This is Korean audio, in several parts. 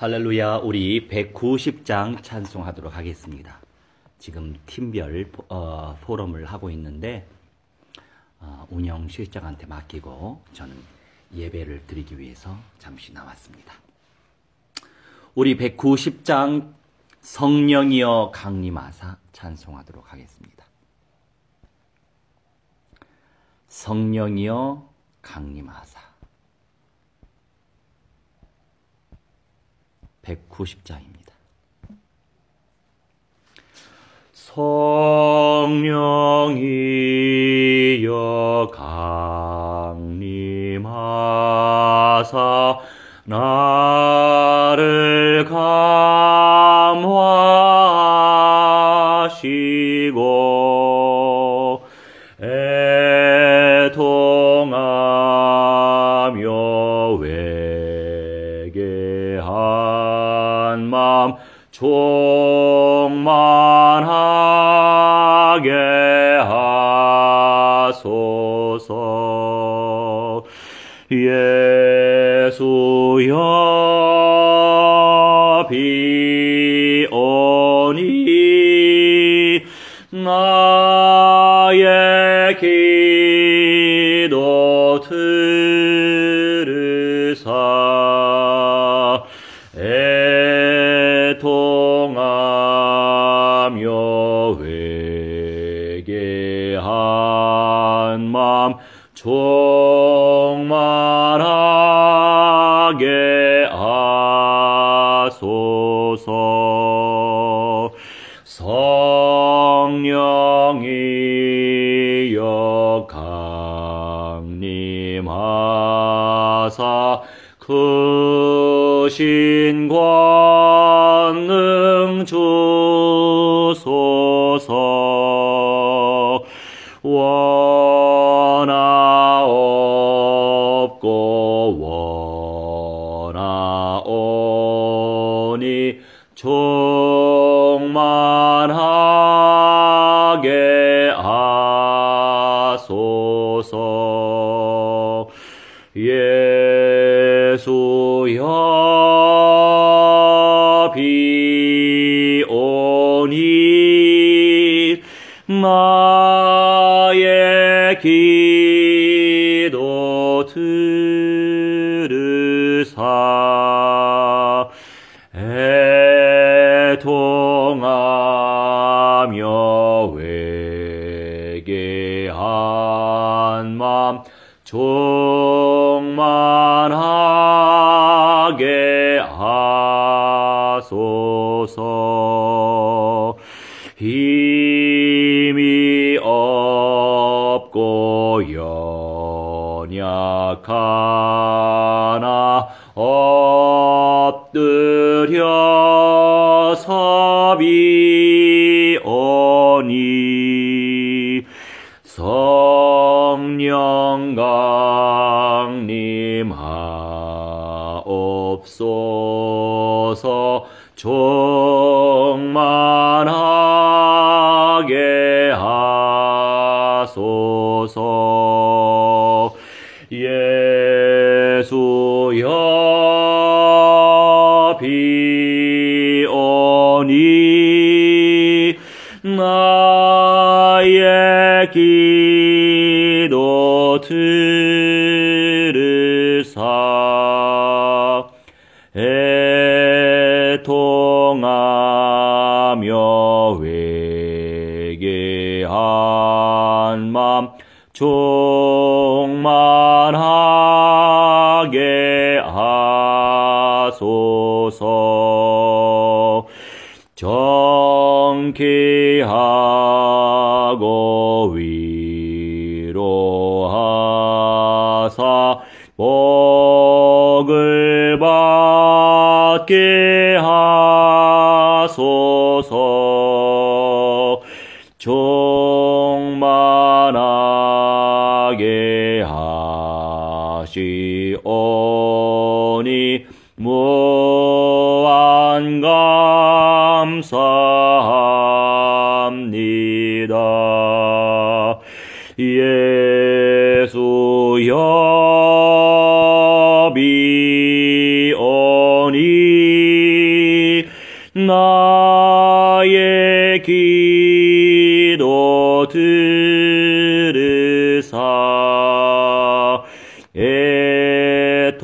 할렐루야. 우리 190장 찬송하도록 하겠습니다. 지금 팀별 포럼을 하고 있는데 운영 실장한테 맡기고 저는 예배를 드리기 위해서 잠시 나왔습니다. 우리 190장 성령이여 강림하사 찬송하도록 하겠습니다. 성령이여 강림하사 190장입니다. 성령이여 강림하사 나를 감화하시고 애통하며 회개한 맘 충만하게 하소서. 예수여 비오니 나의 기도 들으사 애통하며 회개한 맘 충만하게 하소서. 성령이여 강림하사 크신 권능 주소서. 원하옵고 원하오니 충만하게 하소서. 예수여 비오니 나의 기도 들으사 애통하며 회개한 맘 충만하게 하소서. 힘이 없고 연약하나 엎드려서 비오니 성령 강림하옵소서. 충만하게 하소서. 예수여 비오니 나의 기도 들으사 애통하며 회개한 맘 충만하게 하소서. 정케하고 위로하사 복을 받게 하소서. 충만하게 하시오니 무한 감사합니다. 예수여 よ 비오니 나의 기도 들으사 애통하며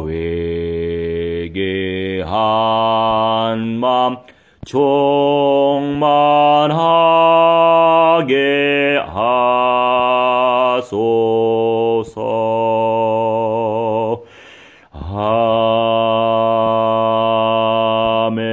회개한 맘 충만하게 하소서. 아멘.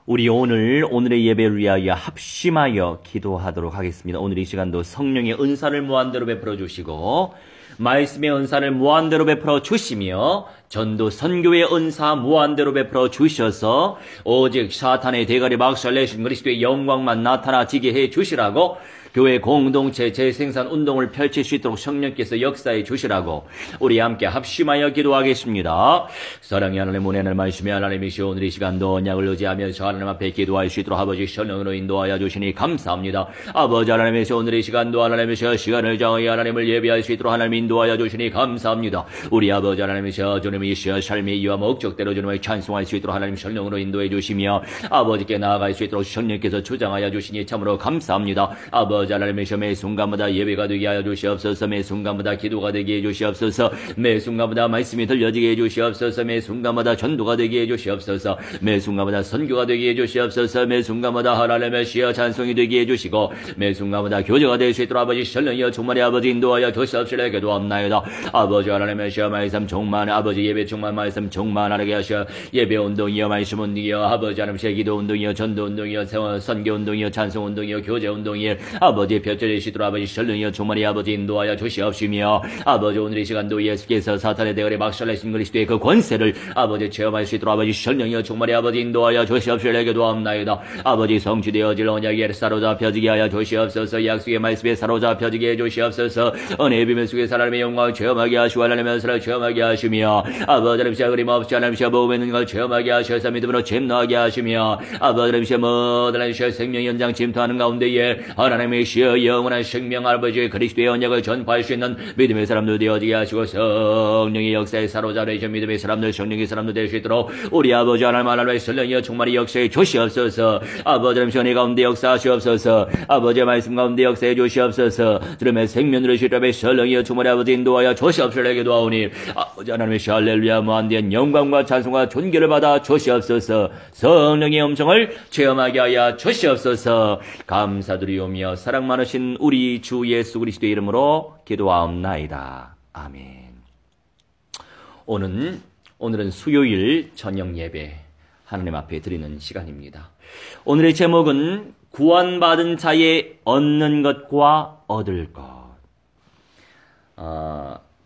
우리 오늘의 예배를 위하여 합심하여 기도하도록 하겠습니다. 오늘 이 시간도 성령의 은사를 무한대로 베풀어 주시고 말씀의 은사를 무한대로 베풀어 주시며 전도 선교의 은사 무한대로 베풀어 주셔서 오직 사탄의 대가리 박살내신 그리스도의 영광만 나타나지게 해 주시라고, 교회 공동체 재생산 운동을 펼칠 수 있도록 성령께서 역사해 주시라고 우리 함께 합심하여 기도하겠습니다. 사랑의 하나님, 은혜를 말씀에 하나님이시오. 오늘 이 시간도 언약을 의지하면서 하나님 앞에 기도할 수 있도록 아버지 성령으로 인도하여 주시니 감사합니다. 아버지 하나님이시오. 오늘 이 시간도 하나님이시오. 시간을 정하여 하나님을 예배할 수 있도록 하나님 인도하여 주시니 감사합니다. 우리 아버지 하나님이시오. 주님이시여 삶의 이유와 목적대로 주님을 찬송할 수 있도록 하나님 성령으로 인도해 주시며 아버지께 나아갈 수 있도록 성령께서 주장하여 주시니 참으로 감사합니다. 아버지 하나님이시여, 매 순간마다 예배가 되게 하여 주시옵소서. 매 순간마다 기도가 되게 해 주시옵소서. 매 순간마다 말씀이 들려지게 해 주시옵소서. 매 순간마다 전도가 되게 해 주시옵소서. 매 순간마다 선교가 되게 해 주시옵소서. 매 순간마다 하나님의 시여 찬송이 되게 해 주시고 매 순간마다 교제가 될 수 있도록 아버지 성령이여 충만히 아버지 인도하여 주시옵시라 기도합나이다. 아버지 하나님의 시여 말씀 충만, 아버지 예배 충만, 말씀 충만하게 하시어 예배 운동이여 말씀 운동이여 아버지 하나님의 기도 운동이여 전도 운동이여 선교 운동이여 찬송 운동이여 교제 운동이여 아버지 펼쳐지시도록 아버지 성령이여 충만히 아버지 인도하여 주시옵시며 아버지 오늘 이 시간도 예수께서 사탄의 대가리 박살내신 그리스도의 그 권세를 아버지 체험할 수 있도록 아버지 성령이여 충만히 아버지 인도하여 주시옵시라 기도합나이다. 아버지 성취되어질 언약에 사로잡혀지게 하여 주시옵소서. 약속의 말씀에 사로잡혀지게 해 주시옵소서. 은혜의 비밀 속에 하나님의 영광을 체험하게 하시고 하나님의 은사를 체험하게 하시며 아버지 하나님의 그림없이 하나님의 모험에 있는 걸 체험하게 하셔서 믿음으로 잼나게 하시며 아버지 하나님의 모든 하나님의 생명 연장 침투하는 가운데에 하나님의 시여 영원한 생명 아버지의 그리스도의 언약을 전파할 수 있는 믿음의 사람들 되어지게 하시고 성령의 역사에 사로잡히신 믿음의 사람들, 성령의 사람들 될 수 있도록 우리 아버지 하나님의 성령이여 충만히 역사해 주시옵소서. 아버지 하나님의 은혜 가운데 역사하시옵소서. 아버지의 말씀 가운데 역사해 주시옵소서. 주님의 생명으로 시라의 성령이여 충만히 아버지 인도하여 주시옵소서. 기도하오니 아버지 하나님의 할렐루야 무한대한 영광과 찬송과 존귀를 받아 주시옵소서. 성령의 음성을 체험하게 하여 주시옵소서. 감사드리오며 사랑 많으신 우리 주 예수 그리스도의 이름으로 기도하옵나이다. 아멘. 오늘은 수요일 저녁 예배 하나님 앞에 드리는 시간입니다. 오늘의 제목은 구원받은 자의 얻는 것과 얻을 것.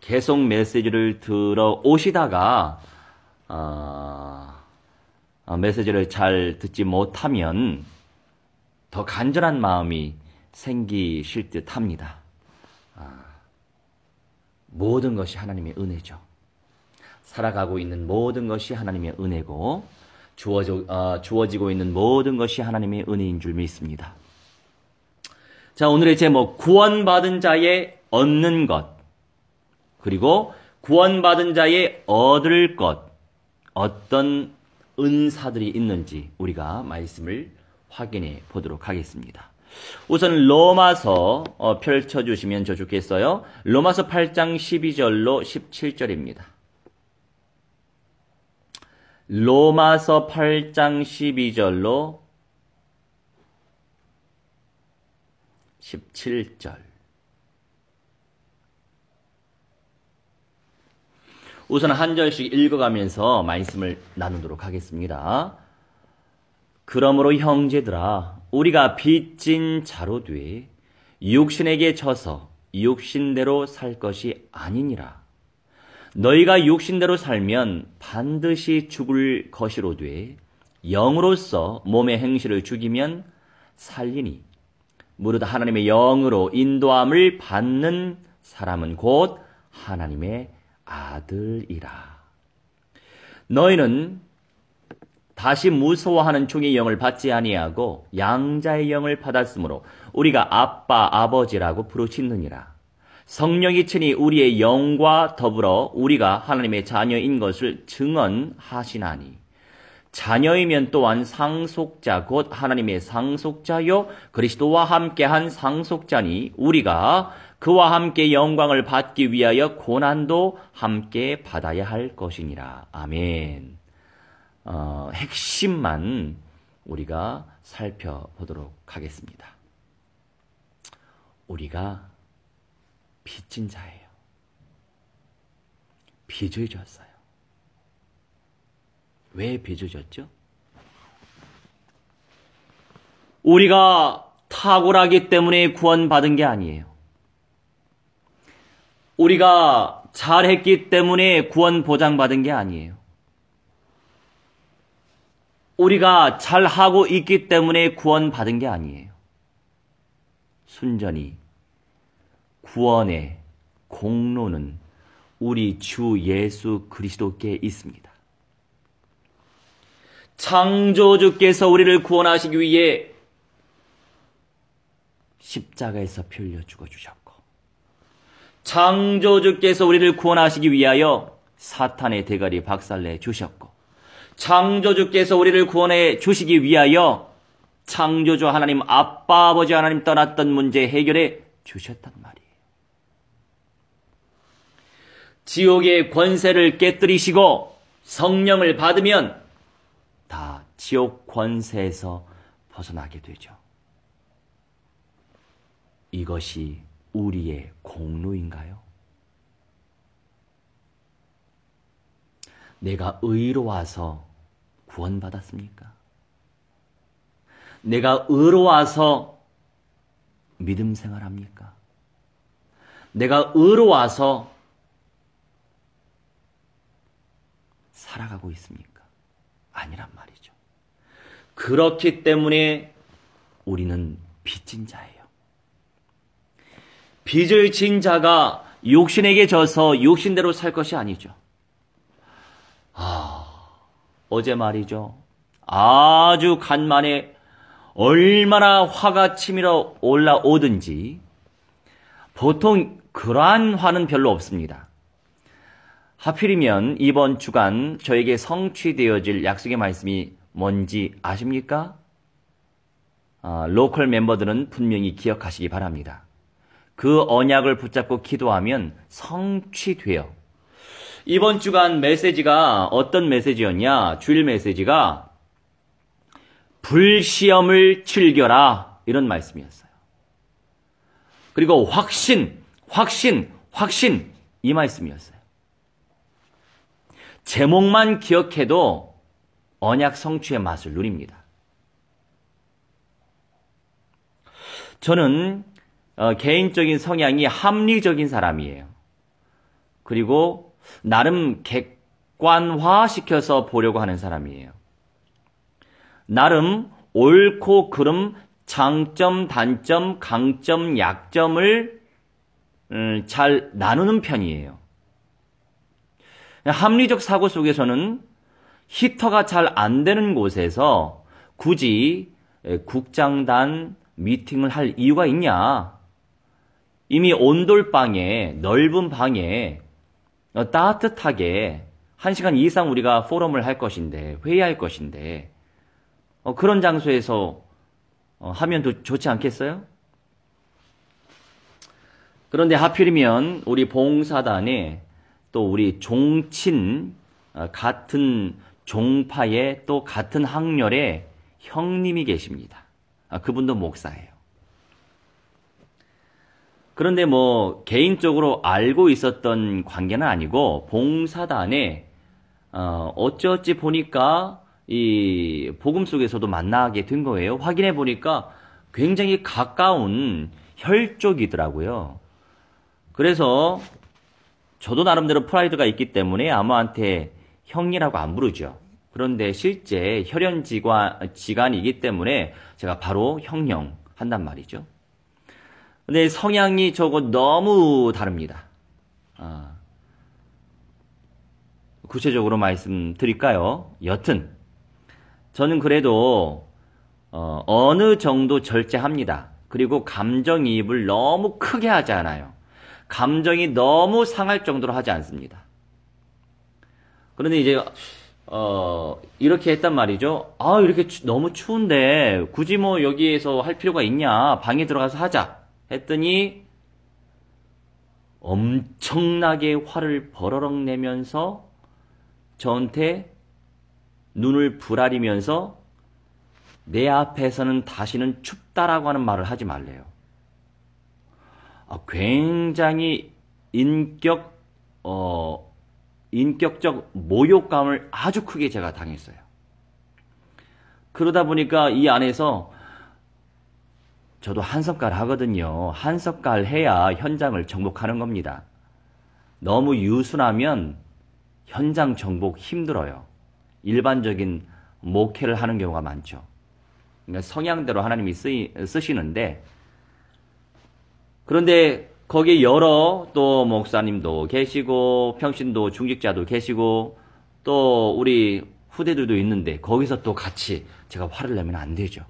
계속 메시지를 들어 오시다가 메시지를 잘 듣지 못하면 더 간절한 마음이 생기실 듯 합니다. 모든 것이 하나님의 은혜죠. 살아가고 있는 모든 것이 하나님의 은혜고 주어지고 있는 모든 것이 하나님의 은혜인 줄 믿습니다. 자, 오늘의 제목 구원받은 자의 얻는 것, 그리고 구원받은 자의 얻을 것, 어떤 은사들이 있는지 우리가 말씀을 확인해 보도록 하겠습니다. 우선 로마서 펼쳐주시면 좋겠어요. 로마서 8장 12절로 17절입니다. 로마서 8장 12절로 17절. 우선 한 절씩 읽어가면서 말씀을 나누도록 하겠습니다. 그러므로 형제들아, 우리가 빚진 자로 돼 육신에게 져서 육신대로 살 것이 아니니라. 너희가 육신대로 살면 반드시 죽을 것이로되 영으로서 몸의 행실을 죽이면 살리니 무릇 하나님의 영으로 인도함을 받는 사람은 곧 하나님의 아들이라. 너희는 다시 무서워하는 종의 영을 받지 아니하고 양자의 영을 받았으므로 우리가 아빠 아버지라고 부르짖느니라. 성령이 친히 우리의 영과 더불어 우리가 하나님의 자녀인 것을 증언하시나니 자녀이면 또한 상속자 곧 하나님의 상속자요 그리스도와 함께한 상속자니 우리가 그와 함께 영광을 받기 위하여 고난도 함께 받아야 할 것이니라. 아멘. 핵심만 우리가 살펴보도록 하겠습니다. 우리가 빚진 자예요. 빚을 졌어요. 왜 빚을 졌죠? 우리가 탁월하기 때문에 구원받은 게 아니에요. 우리가 잘했기 때문에 구원 보장받은 게 아니에요. 우리가 잘하고 있기 때문에 구원받은 게 아니에요. 순전히 구원의 공로는 우리 주 예수 그리스도께 있습니다. 창조주께서 우리를 구원하시기 위해 십자가에서 피 흘려 죽어주셨고 창조주께서 우리를 구원하시기 위하여 사탄의 대가리 박살내 주셨고 창조주께서 우리를 구원해 주시기 위하여 창조주 하나님 아빠 아버지 하나님 떠났던 문제 해결해 주셨단 말이에요. 지옥의 권세를 깨뜨리시고 성령을 받으면 다 지옥 권세에서 벗어나게 되죠. 이것이 우리의 공로인가요? 내가 의로워서 구원받았습니까? 내가 의로워서 믿음 생활합니까? 내가 의로워서 살아가고 있습니까? 아니란 말이죠. 그렇기 때문에 우리는 빚진 자예요. 빚을 진 자가 육신에게 져서 육신대로 살 것이 아니죠. 어제 말이죠. 아주 간만에 얼마나 화가 치밀어 올라오든지 보통 그러한 화는 별로 없습니다. 하필이면 이번 주간 저에게 성취되어질 약속의 말씀이 뭔지 아십니까? 로컬 멤버들은 분명히 기억하시기 바랍니다. 그 언약을 붙잡고 기도하면 성취돼요. 이번 주간 메시지가 어떤 메시지였냐? 주일 메시지가 불시험을 즐겨라 이런 말씀이었어요. 그리고 확신 이 말씀이었어요. 제목만 기억해도 언약 성취의 맛을 누립니다. 저는 개인적인 성향이 합리적인 사람이에요. 그리고 나름 객관화시켜서 보려고 하는 사람이에요. 나름 옳고 그름, 장점, 단점, 강점, 약점을 잘 나누는 편이에요. 합리적 사고 속에서는 히터가 잘 안 되는 곳에서 굳이 국장단 미팅을 할 이유가 있냐? 이미 온돌방에, 넓은 방에 따뜻하게 1시간 이상 우리가 포럼을 할 것인데, 회의할 것인데, 그런 장소에서 하면 더 좋지 않겠어요? 그런데 하필이면 우리 봉사단에 또 우리 종친, 같은 종파에 또 같은 학렬의 형님이 계십니다. 그분도 목사예요. 그런데 개인적으로 알고 있었던 관계는 아니고 봉사단에 어찌어찌 보니까 이 복음 속에서도 만나게 된 거예요. 확인해 보니까 굉장히 가까운 혈족이더라고요. 그래서 저도 나름대로 프라이드가 있기 때문에 아무한테 형이라고 안 부르죠. 그런데 실제 혈연지간이기 때문에 제가 바로 형령 한단 말이죠. 근데 성향이 저거 너무 다릅니다. 구체적으로 말씀드릴까요? 여튼 저는 그래도 어느 정도 절제합니다. 그리고 감정이입을 너무 크게 하지 않아요. 감정이 너무 상할 정도로 하지 않습니다. 그런데 이제 이렇게 했단 말이죠. 아, 이렇게 너무 추운데 굳이 뭐 여기에서 할 필요가 있냐? 방에 들어가서 하자. 했더니 엄청나게 화를 버러럭 내면서 저한테 눈을 부라리면서 내 앞에서는 다시는 춥다라고 하는 말을 하지 말래요. 굉장히 인격적 모욕감을 아주 크게 제가 당했어요. 그러다 보니까 이 안에서 저도 한석갈 하거든요. 한석갈 해야 현장을 정복하는 겁니다. 너무 유순하면 현장 정복 힘들어요. 일반적인 목회를 하는 경우가 많죠. 그러니까 성향대로 하나님이 쓰시는데, 그런데 거기에 여러 또 목사님도 계시고 평신도 중직자도 계시고 또 우리 후대들도 있는데 거기서 또 같이 제가 화를 내면 안 되죠.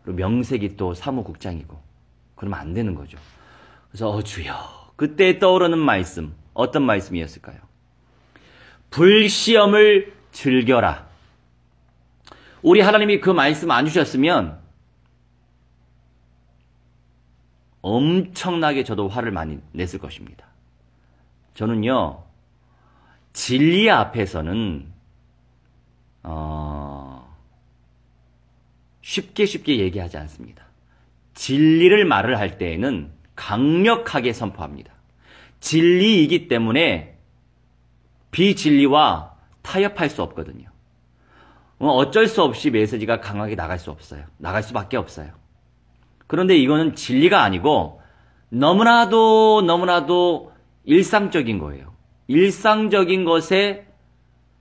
그리고 명색이 또 사무국장이고 그러면 안 되는 거죠. 그래서 주여, 그때 떠오르는 말씀, 어떤 말씀이었을까요? 불시험을 즐겨라. 우리 하나님이 그 말씀 안 주셨으면 엄청나게 저도 화를 많이 냈을 것입니다. 저는요, 진리 앞에서는 쉽게 얘기하지 않습니다. 진리를 말을 할 때에는 강력하게 선포합니다. 진리이기 때문에 비진리와 타협할 수 없거든요. 어쩔 수 없이 메시지가 강하게 나갈 수 없어요. 나갈 수밖에 없어요. 그런데 이거는 진리가 아니고 너무나도 일상적인 거예요. 일상적인 것에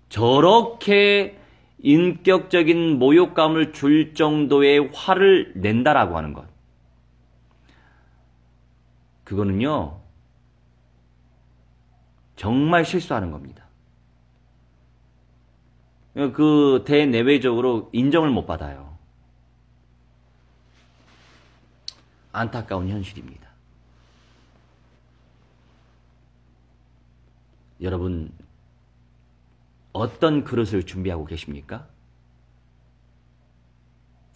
저렇게 인격적인 모욕감을 줄 정도의 화를 낸다라고 하는 것. 그거는요, 정말 실수하는 겁니다. 그 대내외적으로 인정을 못 받아요. 안타까운 현실입니다. 여러분, 어떤 그릇을 준비하고 계십니까?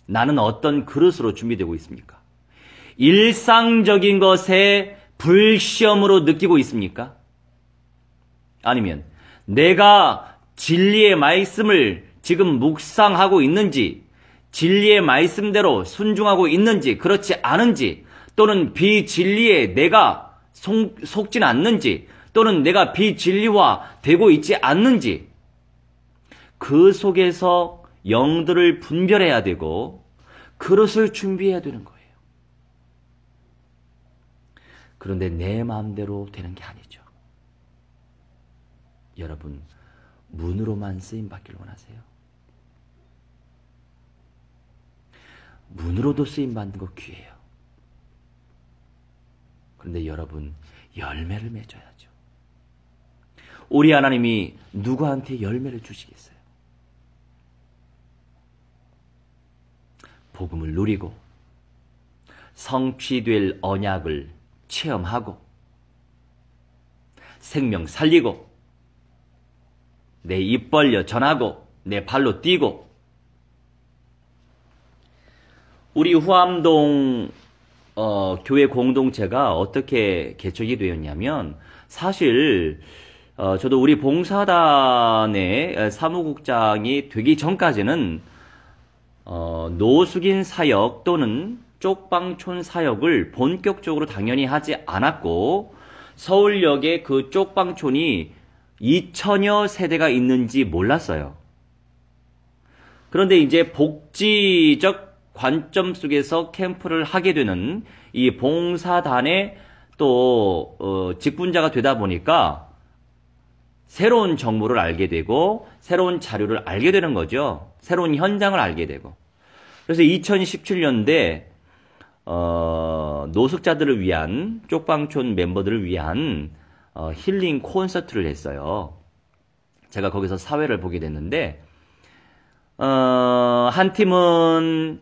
나는 어떤 그릇으로 준비되고 있습니까? 일상적인 것에 불시험으로 느끼고 있습니까? 아니면 내가 진리의 말씀을 지금 묵상하고 있는지, 진리의 말씀대로 순종하고 있는지, 그렇지 않은지, 또는 비진리에 내가 속진 않는지, 또는 내가 비진리화 되고 있지 않는지, 그 속에서 영들을 분별해야 되고 그릇을 준비해야 되는 거예요. 그런데 내 마음대로 되는 게 아니죠. 여러분, 문으로만 쓰임받기를 원하세요? 문으로도 쓰임받는 거 귀해요. 그런데 여러분, 열매를 맺어야죠. 우리 하나님이 누구한테 열매를 주시겠어요? 복음을 누리고 성취될 언약을 체험하고 생명 살리고 내 입 벌려 전하고 내 발로 뛰고. 우리 후암동 교회 공동체가 어떻게 개척이 되었냐면, 사실 저도 우리 봉사단의 사무국장이 되기 전까지는 노숙인 사역 또는 쪽방촌 사역을 본격적으로 당연히 하지 않았고, 서울역에 그 쪽방촌이 2000여 세대가 있는지 몰랐어요. 그런데 이제 복지적 관점 속에서 캠프를 하게 되는 이 봉사단의 또 직분자가 되다 보니까 새로운 정보를 알게 되고 새로운 자료를 알게 되는 거죠. 새로운 현장을 알게 되고. 그래서 2017년대 노숙자들을 위한, 쪽방촌 멤버들을 위한 힐링 콘서트를 했어요. 제가 거기서 사회를 보게 됐는데, 한 팀은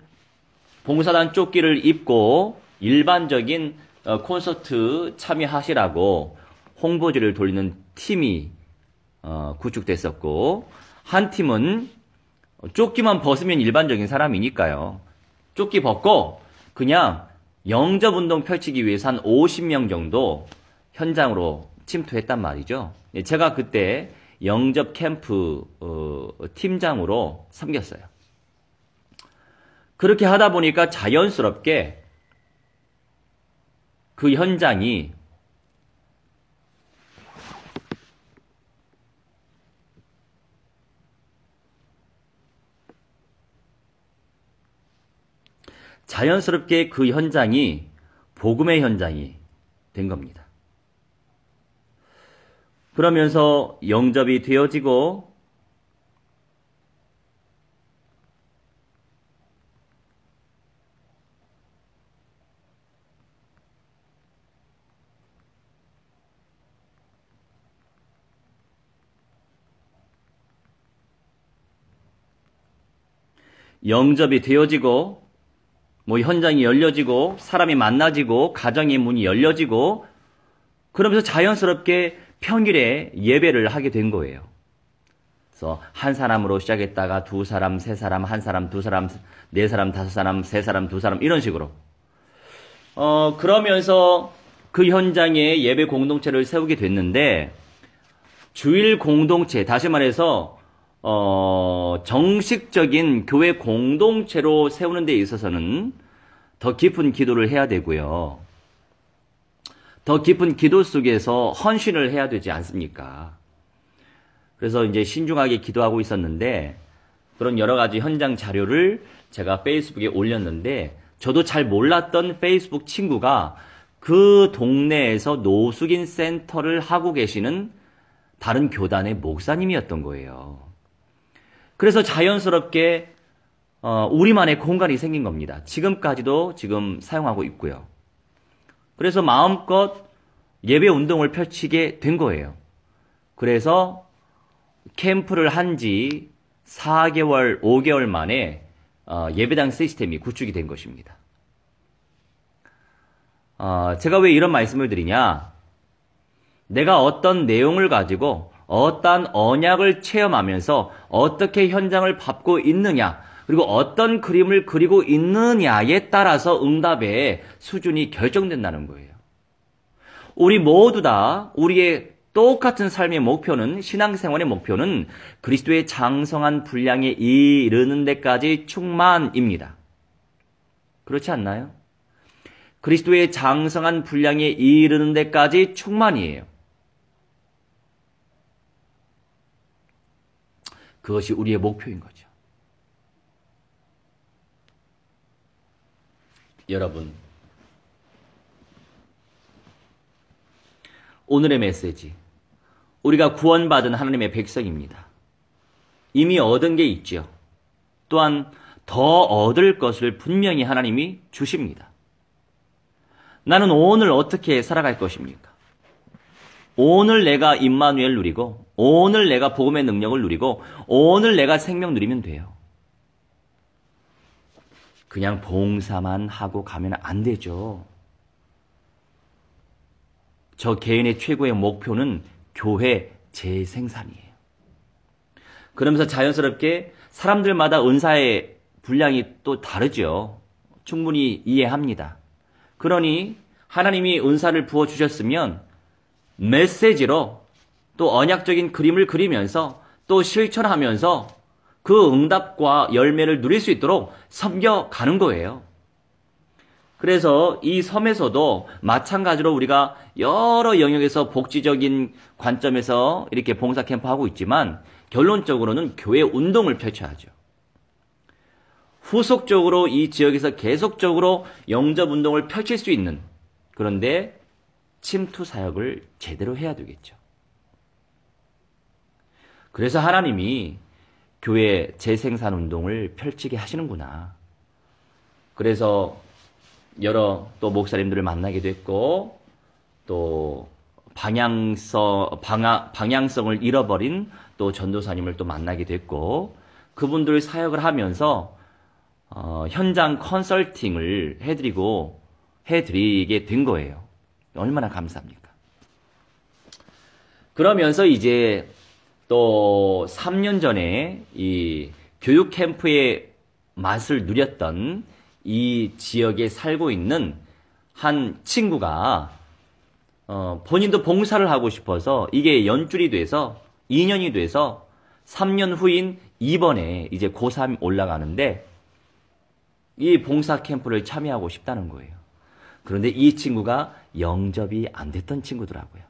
봉사단 조끼를 입고 일반적인 콘서트 참여하시라고 홍보지를 돌리는 팀이 구축됐었고, 한 팀은 조끼만 벗으면 일반적인 사람이니까요. 조끼 벗고 그냥 영접운동 펼치기 위해서 한 50명 정도 현장으로 침투했단 말이죠. 제가 그때 영접 캠프 팀장으로 섬겼어요. 그렇게 하다 보니까 자연스럽게 그 현장이 복음의 현장이 된 겁니다. 그러면서 영접이 되어지고 현장이 열려지고 사람이 만나지고 가정의 문이 열려지고 그러면서 자연스럽게 평일에 예배를 하게 된 거예요. 그래서 한 사람으로 시작했다가 두 사람, 세 사람, 한 사람, 두 사람, 네 사람, 다섯 사람, 세 사람, 두 사람 이런 식으로 그러면서 그 현장에 예배 공동체를 세우게 됐는데 주일 공동체, 다시 말해서 정식적인 교회 공동체로 세우는 데 있어서는 더 깊은 기도를 해야 되고요. 더 깊은 기도 속에서 헌신을 해야 되지 않습니까? 그래서 이제 신중하게 기도하고 있었는데 그런 여러 가지 현장 자료를 제가 페이스북에 올렸는데 저도 잘 몰랐던 페이스북 친구가 그 동네에서 노숙인 센터를 하고 계시는 다른 교단의 목사님이었던 거예요. 그래서 자연스럽게 우리만의 공간이 생긴 겁니다. 지금까지도 지금 사용하고 있고요. 그래서 마음껏 예배 운동을 펼치게 된 거예요. 그래서 캠프를 한 지 4개월, 5개월 만에 예배당 시스템이 구축이 된 것입니다. 제가 왜 이런 말씀을 드리냐? 내가 어떤 내용을 가지고 어떠한 언약을 체험하면서 어떻게 현장을 밟고 있느냐, 그리고 어떤 그림을 그리고 있느냐에 따라서 응답의 수준이 결정된다는 거예요. 우리 모두 다 우리의 똑같은 삶의 목표는, 신앙생활의 목표는 그리스도의 장성한 분량에 이르는 데까지 충만입니다. 그렇지 않나요? 그리스도의 장성한 분량에 이르는 데까지 충만이에요. 그것이 우리의 목표인 거죠. 여러분, 오늘의 메시지, 우리가 구원받은 하나님의 백성입니다. 이미 얻은 게 있죠. 또한 더 얻을 것을 분명히 하나님이 주십니다. 나는 오늘 어떻게 살아갈 것입니까? 오늘 내가 임마누엘 누리고, 오늘 내가 복음의 능력을 누리고, 오늘 내가 생명 누리면 돼요. 그냥 봉사만 하고 가면 안 되죠. 저 개인의 최고의 목표는 교회 재생산이에요. 그러면서 자연스럽게 사람들마다 은사의 분량이 또 다르죠. 충분히 이해합니다. 그러니 하나님이 은사를 부어주셨으면 메시지로 또 언약적인 그림을 그리면서 또 실천하면서 그 응답과 열매를 누릴 수 있도록 섬겨가는 거예요. 그래서 이 섬에서도 마찬가지로 우리가 여러 영역에서 복지적인 관점에서 이렇게 봉사 캠프 하고 있지만 결론적으로는 교회 운동을 펼쳐야죠. 후속적으로 이 지역에서 계속적으로 영접 운동을 펼칠 수 있는, 그런데 침투 사역을 제대로 해야 되겠죠. 그래서 하나님이 교회 재생산 운동을 펼치게 하시는구나. 그래서 여러 또 목사님들을 만나게 됐고, 또 방향성을 잃어버린 또 전도사님을 또 만나게 됐고, 그분들 사역을 하면서 현장 컨설팅을 해드리게 된 거예요. 얼마나 감사합니까? 그러면서 이제 또 3년 전에 이 교육 캠프의 맛을 누렸던 이 지역에 살고 있는 한 친구가 본인도 봉사를 하고 싶어서 이게 연줄이 돼서 2년이 돼서 3년 후인 이번에 이제 고3 올라가는데 이 봉사 캠프를 참여하고 싶다는 거예요. 그런데 이 친구가 영접이 안 됐던 친구더라고요.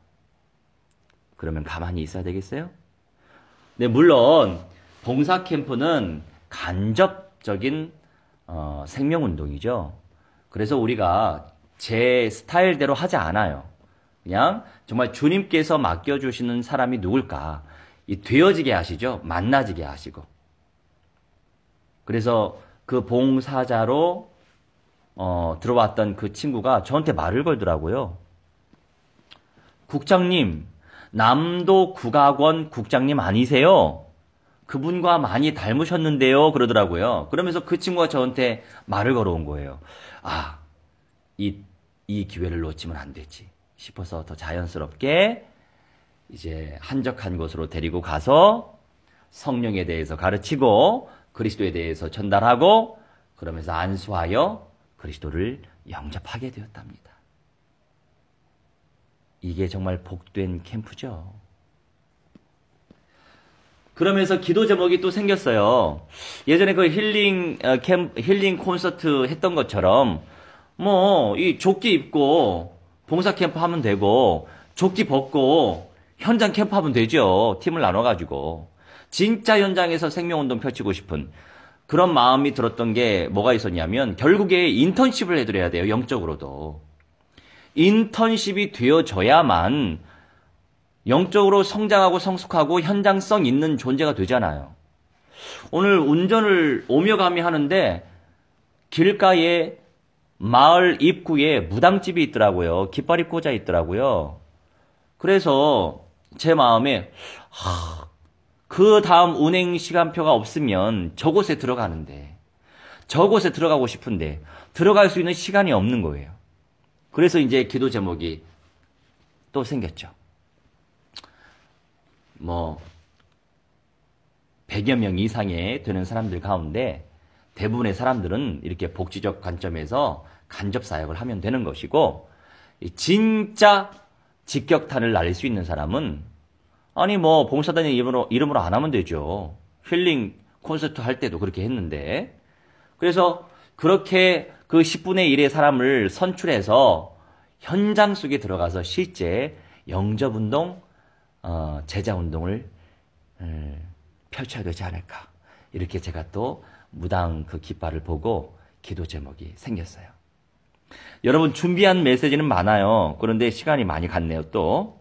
그러면 가만히 있어야 되겠어요? 네, 물론 봉사 캠프는 간접적인 생명운동이죠. 그래서 우리가 제 스타일대로 하지 않아요. 그냥 정말 주님께서 맡겨주시는 사람이 누굴까? 되어지게 하시죠. 만나지게 하시고. 그래서 그 봉사자로 들어왔던 그 친구가 저한테 말을 걸더라고요. 국장님, 남도 국악원 국장님 아니세요? 그분과 많이 닮으셨는데요. 그러더라고요. 그러면서 그 친구가 저한테 말을 걸어온 거예요. 아, 이 기회를 놓치면 안 되지 싶어서 더 자연스럽게 이제 한적한 곳으로 데리고 가서 성령에 대해서 가르치고 그리스도에 대해서 전달하고 그러면서 안수하여 그리스도를 영접하게 되었답니다. 이게 정말 복된 캠프죠. 그러면서 기도 제목이 또 생겼어요. 예전에 그 힐링 콘서트 했던 것처럼 이 조끼 입고 봉사 캠프 하면 되고 조끼 벗고 현장 캠프 하면 되죠. 팀을 나눠가지고. 진짜 현장에서 생명운동 펼치고 싶은 그런 마음이 들었던 게 뭐가 있었냐면 결국에 인턴십을 해드려야 돼요. 영적으로도. 인턴십이 되어져야만 영적으로 성장하고 성숙하고 현장성 있는 존재가 되잖아요. 오늘 운전을 오며 가며 하는데 길가에 마을 입구에 무당집이 있더라고요. 깃발이 꽂아 있더라고요. 그래서 제 마음에 그 다음 운행 시간표가 없으면 저곳에 들어가는데 저곳에 들어가고 싶은데 들어갈 수 있는 시간이 없는 거예요. 그래서 이제 기도 제목이 또 생겼죠. 100여 명 이상의 되는 사람들 가운데 대부분의 사람들은 이렇게 복지적 관점에서 간접 사역을 하면 되는 것이고 진짜 직격탄을 날릴 수 있는 사람은 봉사단의 이름으로 안 하면 되죠. 힐링 콘서트 할 때도 그렇게 했는데 그래서 그렇게 그 10분의 1의 사람을 선출해서 현장 속에 들어가서 실제 영접운동, 제자운동을 펼쳐야 되지 않을까. 이렇게 제가 또 무당 그 깃발을 보고 기도 제목이 생겼어요. 여러분 준비한 메시지는 많아요. 그런데 시간이 많이 갔네요. 또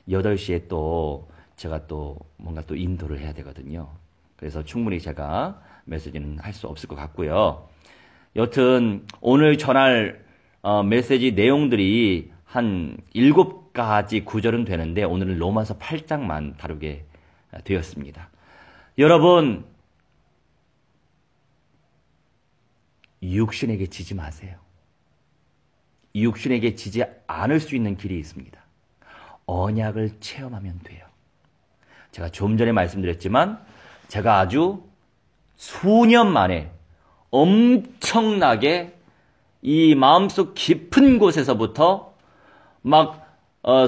8시에 또 제가 또 뭔가 또 인도를 해야 되거든요. 그래서 충분히 제가 메시지는 할 수 없을 것 같고요. 여튼 오늘 전할 메시지 내용들이 한 7가지 구절은 되는데 오늘은 로마서 8장만 다루게 되었습니다. 여러분 육신에게 지지 마세요. 육신에게 지지 않을 수 있는 길이 있습니다. 언약을 체험하면 돼요. 제가 좀 전에 말씀드렸지만 제가 아주 수년 만에 엄청나게 이 마음속 깊은 곳에서부터 막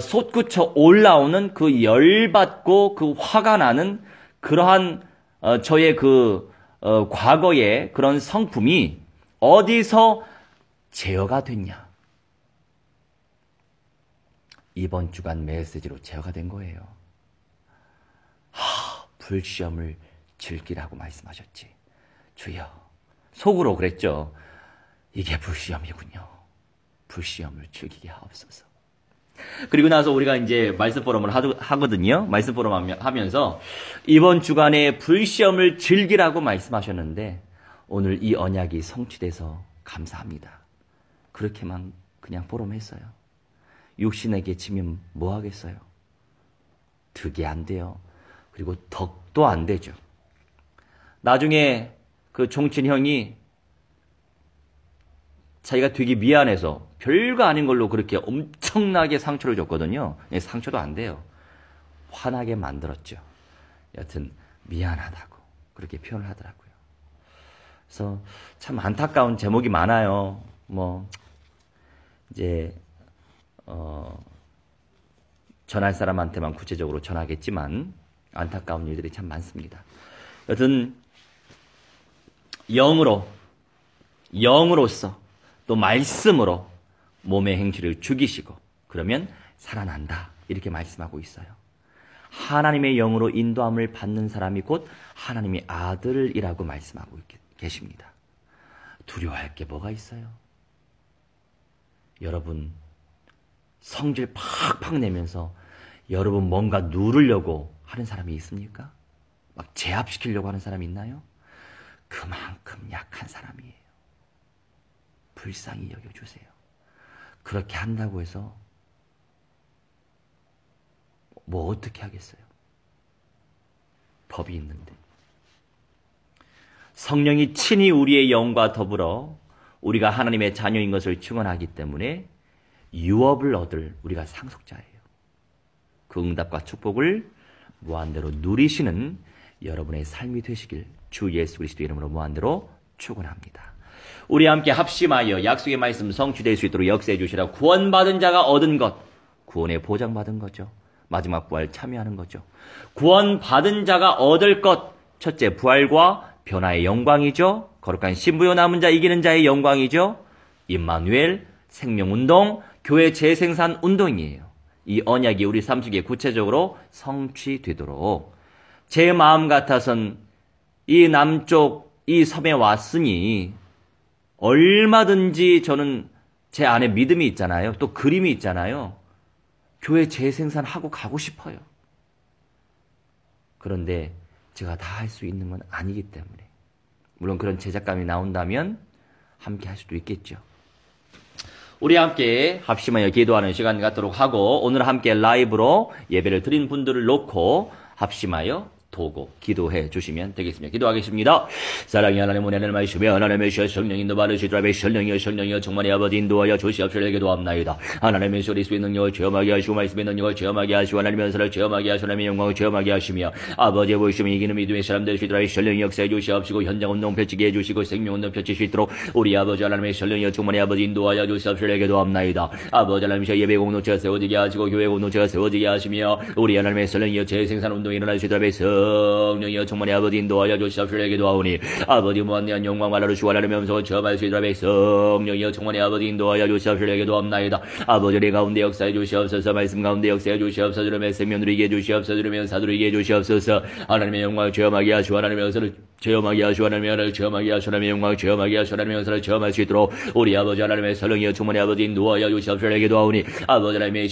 솟구쳐 올라오는 그 열받고 그 화가 나는 그러한 저의 그 과거의 그런 성품이 어디서 제어가 됐냐? 이번 주간 메시지로 제어가 된 거예요. 불시험을 즐기라고 말씀하셨지. 주여. 속으로 그랬죠. 이게 불시험이군요. 불시험을 즐기게 하옵소서. 그리고 나서 우리가 이제 말씀 포럼을 하거든요. 말씀 포럼 하면서 이번 주간에 불시험을 즐기라고 말씀하셨는데 오늘 이 언약이 성취돼서 감사합니다. 그렇게만 그냥 포럼했어요. 육신에게 지면 뭐 하겠어요? 득이 안 돼요. 그리고 덕도 안 되죠. 나중에 그 종친 형이 자기가 되게 미안해서 별거 아닌 걸로 그렇게 엄청나게 상처를 줬거든요. 상처도 안 돼요. 화나게 만들었죠. 여튼 미안하다고 그렇게 표현을 하더라고요. 그래서 참 안타까운 제목이 많아요. 뭐 이제 전할 사람한테만 구체적으로 전하겠지만 안타까운 일들이 참 많습니다. 여튼 영으로서 또 말씀으로 몸의 행실을 죽이시고 그러면 살아난다 이렇게 말씀하고 있어요. 하나님의 영으로 인도함을 받는 사람이 곧 하나님의 아들이라고 말씀하고 계십니다. 두려워할 게 뭐가 있어요? 여러분 성질 팍팍 내면서 여러분 뭔가 누르려고 하는 사람이 있습니까? 막 제압시키려고 하는 사람이 있나요? 그만큼 약한 사람이에요. 불쌍히 여겨주세요. 그렇게 한다고 해서 뭐 어떻게 하겠어요? 법이 있는데. 성령이 친히 우리의 영과 더불어 우리가 하나님의 자녀인 것을 증언하기 때문에 유업을 얻을 우리가 상속자예요. 그 응답과 축복을 무한대로 누리시는 여러분의 삶이 되시길 주 예수 그리스도 이름으로 무한대로 축원합니다. 우리 함께 합심하여 약속의 말씀 성취될 수 있도록 역사해 주시라. 구원받은 자가 얻은 것, 구원에 보장받은 거죠. 마지막 부활 참여하는 거죠. 구원받은 자가 얻을 것, 첫째 부활과 변화의 영광이죠. 거룩한 신부요 남은 자 이기는 자의 영광이죠. 임마누엘 생명운동, 교회 재생산 운동이에요. 이 언약이 우리 삶 속에 구체적으로 성취되도록 제 마음 같아선 이 남쪽 이 섬에 왔으니 얼마든지 저는 제 안에 믿음이 있잖아요. 또 그림이 있잖아요. 교회 재생산하고 가고 싶어요. 그런데 제가 다 할 수 있는 건 아니기 때문에 물론 그런 제작감이 나온다면 함께 할 수도 있겠죠. 우리 함께 합심하여 기도하는 시간 갖도록 하고 오늘 함께 라이브로 예배를 드린 분들을 놓고 합심하여 도고 기도해 주시면 되겠습니다. 기도하겠습니다. 사랑의 하나님 은혜를 마시며 하나님의 성령 인도 받으시더라면 성령이여 정말의 아버지 인도하여 주시옵소서 기도합나이다. 하나님의 소리 수 있는 영을 체험하게 하시고 말씀의 능력을 체험하게 하시고 하나님의 은사를 체험하게 하시고 하나님의 영광을 체험하게 하시며 아버지의 보시면 이기는 믿음의 사람 되시더라면 성령이 역사해 주시옵시고 현장 운동 펼치게 해주시고 생명 운동 펼칠 수 있도록 우리 아버지 하나님의 성령이여 정말의 아버지 인도하여 주시옵소서 기도합나이다. 아버지 하나님의 예배 공동체가 세워지게 하시고 교회 공동체가 세워지게 하시며 우리 하나님의 성령이여 재생산 운동이 일어날 수 있도록 성령이여 정말의 아버지 인도하여 주시옵소서 기도하오니 아버지 무한대한 영광 말하러 주와 하나님의 음성을 체험할 수 있도록 성령이여 정말의 아버지 인도하여 주시옵소서 기도합나이다. 아버지 우리 가운데 역사해 주시옵소서 말씀 가운데 역사해 주시옵소서 주님의 생명 누리게 해주시옵소서 주님의 은사 누리게 해주시옵소서 하나님의 영광을 체험하게 하시고 하나님의 은사를 체험하게 하시고 하나님의 은혜를 체험하게 하시고 하나님의 영광을 체험하게 하시고 하나님의 은사를 체험할 수 있도록 우리 아버지 하나님의 성령이여 정말의 아버지 인도하여 주시옵소서 기도하오니 아버지 하나님의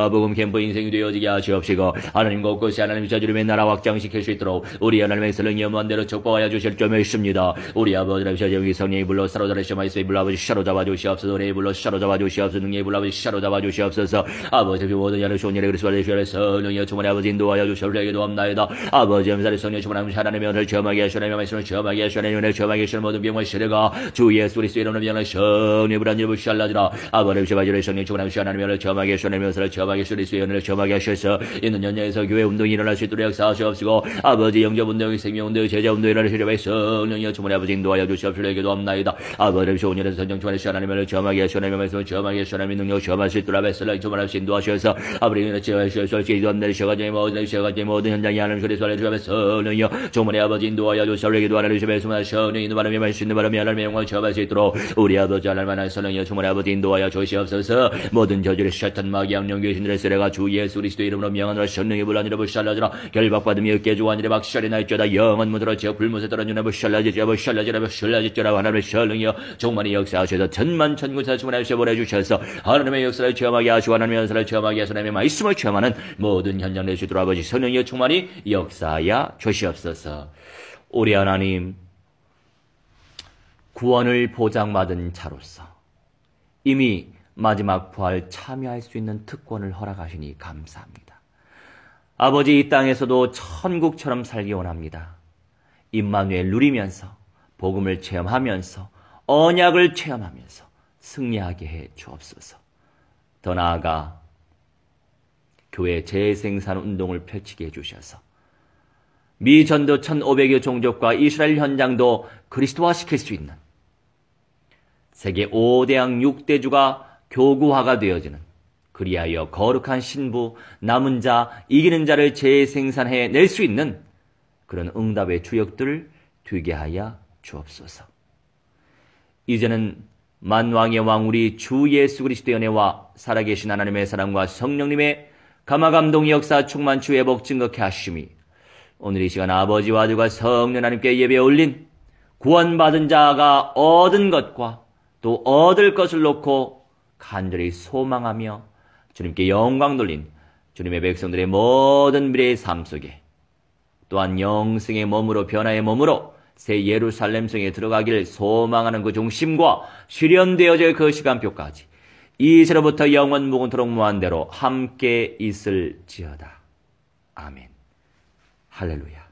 복음 캠프 인생이 되어지게 하시옵시고 하나님과 옷것이 하나님의 자주님의 나라 확장시킬 수 있도록 우리 하나님의 성령이 무한대로 축복하여 주실 점을 있습니다. 우리 아버지 하나님의 성령이 불러 사로잡아 주시옵소서 불러 아버지 사로잡아 주시옵소서 우리 불러 사로잡아 주시옵소서 능력이 불러 아버지 사로잡아 주시옵소서 아버지 모든 자를 좋은 일에 그리스도 안에 성령이여 정말의 아버지 인도하여 주시옵소서 기도합나이다. 아버지 하나님의 성령 정말 하나님의 은혜를 체험하게 하시고 하나님의 말씀을 체험하게 하시고 하나님의 은혜를 체험하게 하시는 모든 병과 시대가 주 예수 그리스도 이름으로 명하는 성령의 불안 일을 시알라지라 아버지 바지를 성령 정말 하나님의 은혜를 체험하게 하시고 하나님의 은혜를 체험하게 하시고 그리스도의 은혜를 체험하게 하셔서 있는 연예에서 교회 운동이 일어날 수 있도록 역사하시옵시고 아버지 영접 운동이 생명 운동이 제자 운동이 일어날 수 있도록 성령이여 주문의 아버지 인도하여 주시옵소서 기도합나이다. 아버지 오늘에서 성령 충만히 하나님의 체험하게 하시고 하나님의 말씀을 체험하게 하시고 하나님의 능력을 체험할 수 있도록 성령 충만히 인도하셔서 아버지 은혜 체험하셔서 기도합니다. 시가지의 모든 현장이 하나님 그리스도 안에 주시옵소서 성령이여 주문의 아버지 인도하여 주시옵소서 기도하는 주시옵소서 성령 인도 바람이 말수 있는 바람이 하나님의 영광을 체험할 수 있도록 우리 아버지 하나님의 성령이여 주문의 아버지 인도하여 주시옵소서 모든 저주를 샤탄 마귀 악령 귀신들의 세례가 주 예수 그리스도 이름으로 명하노라 성령의 불안이라 불살라지라 결박받으며 깨주고 하늘의 박살이 날지어다 영원 무드러 지어 불못에 떨어지나 불살라지라 하나님의 성령이여 정만이 역사하셔서 천만천군사 주문하셔 보내주셔서 하나님의 역사를 체험하게 하시고 하나님의 연사를 체험하게 하시고 하나님의 말씀을 체험하는 모든 현장 내시도록 아버지 성령이여 충만히 역사하여 주시옵소서. 우리 하나님 구원을 보장받은 자로서 이미 마지막 부활 참여할 수 있는 특권을 허락하시니 감사합니다. 아버지 이 땅에서도 천국처럼 살기 원합니다. 임마누엘 누리면서 복음을 체험하면서 언약을 체험하면서 승리하게 해 주옵소서. 더 나아가 교회 재생산 운동을 펼치게 해주셔서 미 전도 1500여 종족과 이스라엘 현장도 그리스도화시킬 수 있는 세계 5대양 6대주가 교구화가 되어지는, 그리하여 거룩한 신부, 남은 자, 이기는 자를 재생산해 낼 수 있는 그런 응답의 주역들을 되게 하여 주옵소서. 이제는 만왕의 왕 우리 주 예수 그리스도의 은혜와 살아계신 하나님의 사랑과 성령님의 감화감동 역사 충만 주의 복 증거케 하심이 오늘 이 시간 아버지와 아들과 성령 하나님께 예배 올린 구원받은 자가 얻은 것과 또 얻을 것을 놓고 간절히 소망하며 주님께 영광 돌린 주님의 백성들의 모든 미래의 삶 속에 또한 영생의 몸으로 변화의 몸으로 새 예루살렘 성에 들어가길 소망하는 그 중심과 실현되어질 그 시간표까지 이제로부터 영원 무궁토록 무한대로 함께 있을지어다. 아멘. 할렐루야.